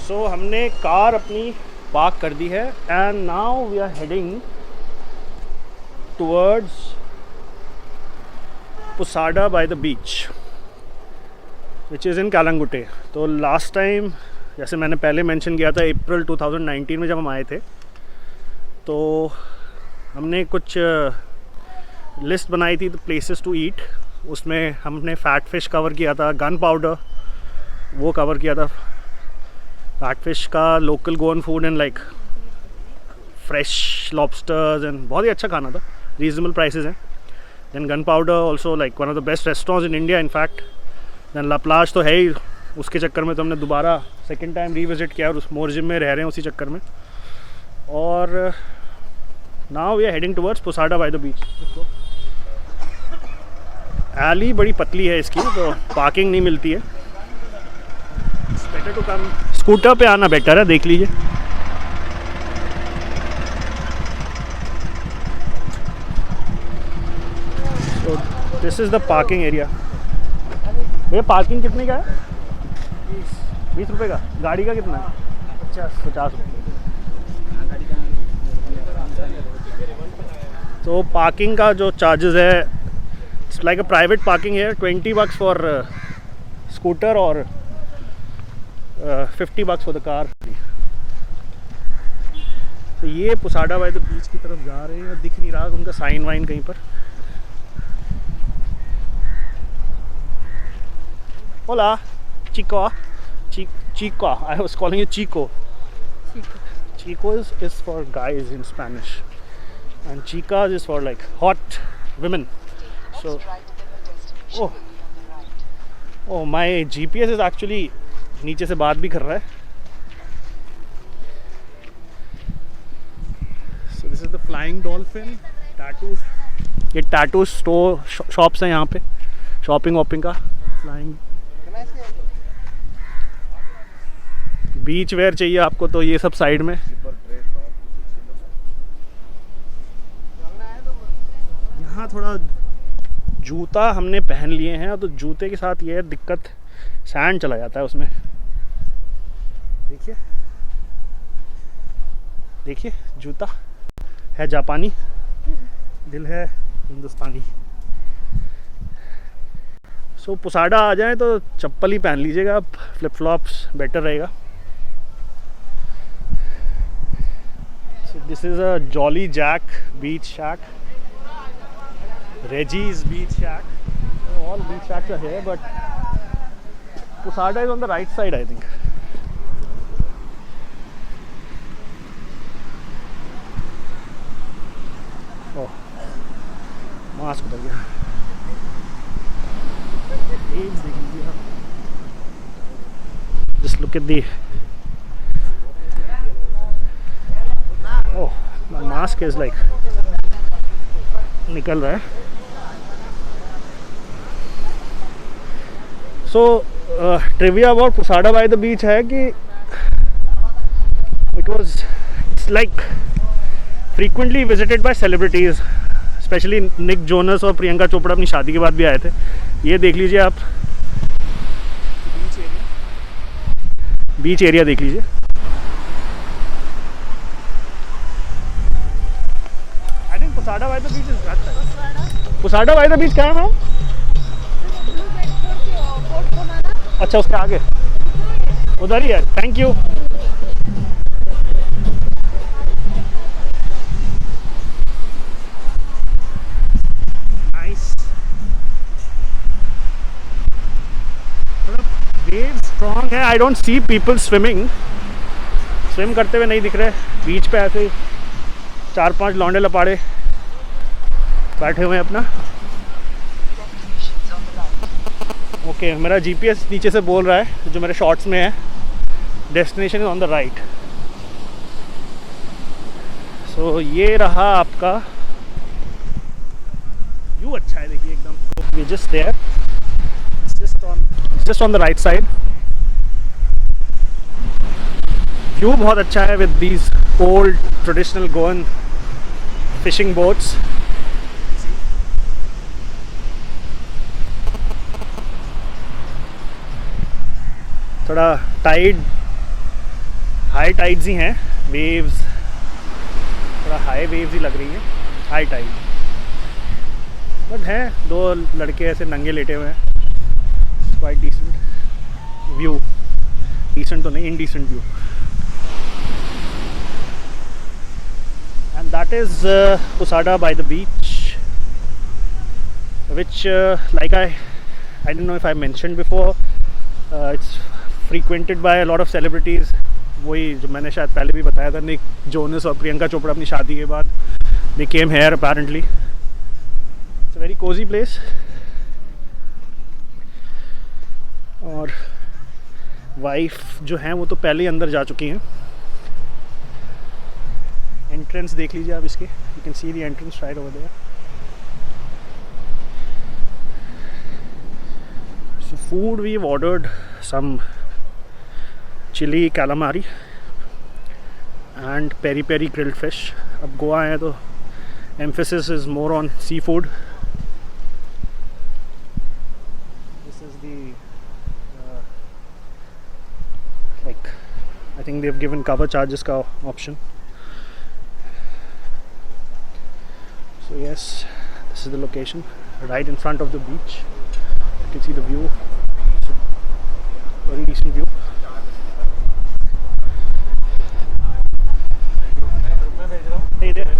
सो हमने कार अपनी पार्क कर दी है and now we are heading towards Pousada by the beach which is in Calangute. तो लास्ट टाइम जैसे मैंने पहले मेंशन किया था अप्रैल 2019 में जब हम आए थे, तो हमने कुछ लिस्ट बनाई थी द प्लेसेस टू ईट। उसमें हमने फैट फिश कवर किया था, गन पाउडर वो कवर किया था, फैट फिश का local Goan food and like fresh lobsters and बहुत ही अच्छा खाना था, रीजनेबल प्राइसेस हैं। Then gun powder also like one of the best restaurants in India in fact. Then la plage तो है ही, उसके चक्कर में तो हमने दोबारा सेकेंड टाइम रीविजिट किया और उस मोरजिम में रह रहे हैं उसी चक्कर में। और now we are heading towards Pousada by the beach. Alley बड़ी पतली है इसकी, तो पार्किंग नहीं मिलती है। बेटर टू कम स्कूटर पे आना बेटर है, देख लीजिए। तो this is the parking area. भैया पार्किंग कितने का है? 20 रुपये का। गाड़ी का कितना है? 50 रुपये। तो पार्किंग का जो चार्जेस है, it's like a private parking है। $20 फॉर स्कूटर और $50 फॉर द कार। तो ये पुसाडा बाय द बीच की तरफ जा रहे हैं, दिख नहीं रहा उनका साइन वाइन कहीं पर। Hola, Chico. Chico. I was calling you Chico. Chico is for guys in Spanish, and chicas is for like hot women. So, oh, my GPS is actually नीचे से बात भी कर रहा है. So this is the Flying Dolphin Tattoos. ये tattoo store shops हैं यहाँ पे, शॉपिंग वॉपिंग का। फ्लाइंग बीच वेयर चाहिए आपको तो ये सब साइड में। यहाँ थोड़ा जूता हमने पहन लिए हैं, तो जूते के साथ ये दिक्कत, सैंड चला जाता है उसमें। देखिए देखिए, जूता है जापानी, दिल है हिंदुस्तानी। सो पुसाडा आ जाए तो चप्पल ही पहन लीजिएगा, फ्लिप फ्लॉप्स बेटर रहेगा। This is a Jolly Jack beach shack, Reggie's beach shack. All beach shacks are here, but Pusada is on the right side, I think. Oh, mask उतर गया। Just look at the my mask is like निकल रहा है। So trivia about Pusada by the beach है कि it's like frequently visited by celebrities, especially Nick Jonas और प्रियंका चोपड़ा अपनी शादी के बाद भी आए थे। ये देख लीजिए आप, बीच एरिया देख लीजिए। पुसाडा बाय द बीच इज अच्छा। पुसाडा बाय द बीच क्या है मैम? अच्छा, उसके आगे उधर ही है। Thank you. Nice. Wave strong है। I don't see people swimming, swim करते हुए नहीं दिख रहे। बीच पे ऐसे 4-5 लौंडे लपाड़े बैठे हुए हैं अपना। ओके, मेरा जीपीएस नीचे से बोल रहा है, जो मेरे शॉर्ट्स में है, destination is on the right. So ये रहा आपका व्यू। अच्छा है, देखिए एकदम। We just there, just on the right side. View बहुत अच्छा है with these old traditional Goan fishing boats. थोड़ा टाइड हाई टाइड्स ही हैं, वेव्स थोड़ा हाई वेव्स ही लग रही हैं, हाई टाइड। बट हैं 2 लड़के ऐसे नंगे लेटे हुए हैं, क्वाइट डिसेंट व्यू, डिसेंट तो नहीं, indecent view. And that is Posada by the beach, which like I don't know if I mentioned before, it's frequented by a lot of celebrities. वही जो मैंने शायद पहले भी बताया था, निक जोनस और प्रियंका चोपड़ा अपनी शादी के बाद they came here apparently. It's a very cozy place. और वाइफ जो हैं वो तो पहले ही अंदर जा चुकी हैं। एंट्रेंस देख लीजिए आप इसके, you can see the entrance right over there. So food, we've ordered some chili calamari and peri peri grilled fish. अब गोवा है तो emphasis is more on seafood. This is the like I think they've given cover charges का option. So yes, this is the location right in front of the beach. You can see the view. It's a very decent view. Hey there.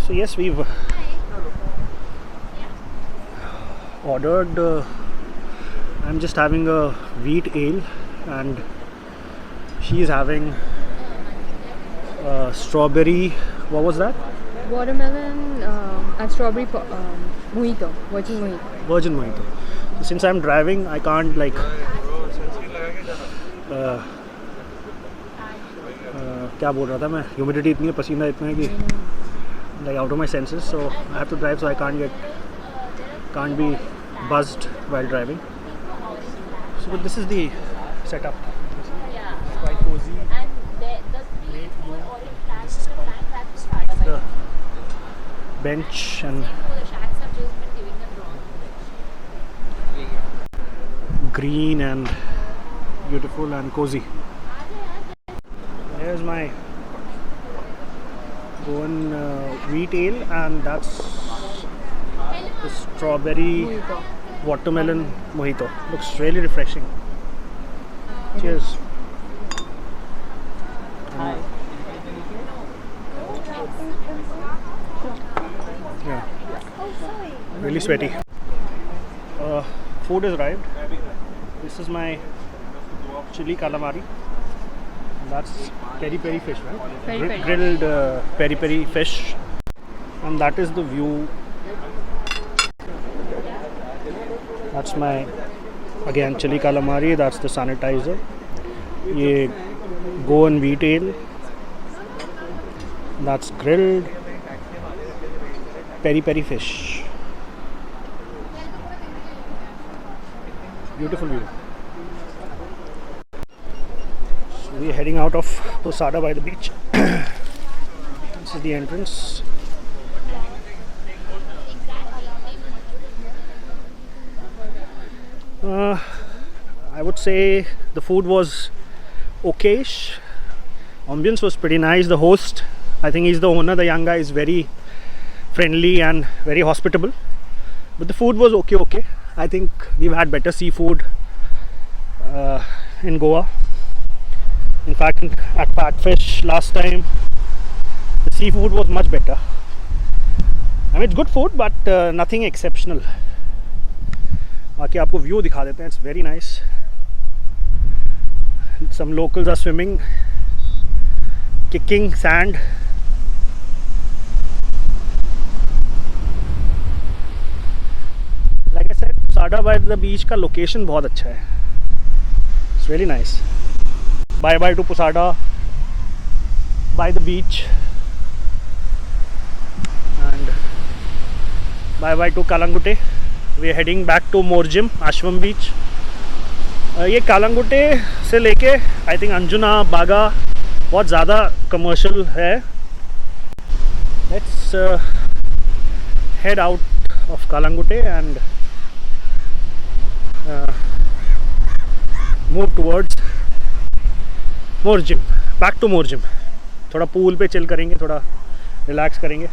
So yes, we've ordered. I'm just having a wheat ale, and she's having strawberry. What was that? Watermelon and strawberry mojito, virgin mojito. Virgin mojito. So since I'm driving, I can't like क्या बोल रहा था मैं, humidity इतनी है, पसीना इतना है कि like out of my senses, so I have to drive, so I can't be buzzed while driving. So but this is the setup. It's quite cozy. Great view. This is quite the bench and green and beautiful and cozy. Here's my Goan wheat ale, and that's the strawberry watermelon mojito. Looks really refreshing. Cheers. Yeah, really sweaty. Food has arrived. This is my chili calamari. That's peri peri fish, right? Peri-peri. Grilled peri peri fish, and that is the view. That's my again chili calamari. That's the sanitizer. Ye Goan wheat ale. That's grilled peri peri fish. Beautiful view. So we're heading out of Posada by the beach. This is the entrance. I would say the food was okayish. Ambience was pretty nice. The host, I think he's the owner, the young guy, is very friendly and very hospitable. But the food was okay. I think we've had better seafood in Goa. In fact, at Fatfish last time, the seafood was much better. I mean, it's good food, but nothing exceptional. बाकी आपको view दिखा देते हैं. It's very nice. Some locals are swimming, kicking sand. Like I said, Posada by the beach का location बहुत अच्छा है. It's really nice. Bye bye to Posada by the beach, and bye bye to Kalangute. We are heading back to Morjim, Ashvam Beach. ये कालंगुटे से लेके I think Anjuna बागा बहुत ज़्यादा कमर्शियल है. Let's head out of Calangute and move towards Morjim, back to Morjim. थोड़ा pool पे chill करेंगे, थोड़ा रिलैक्स करेंगे।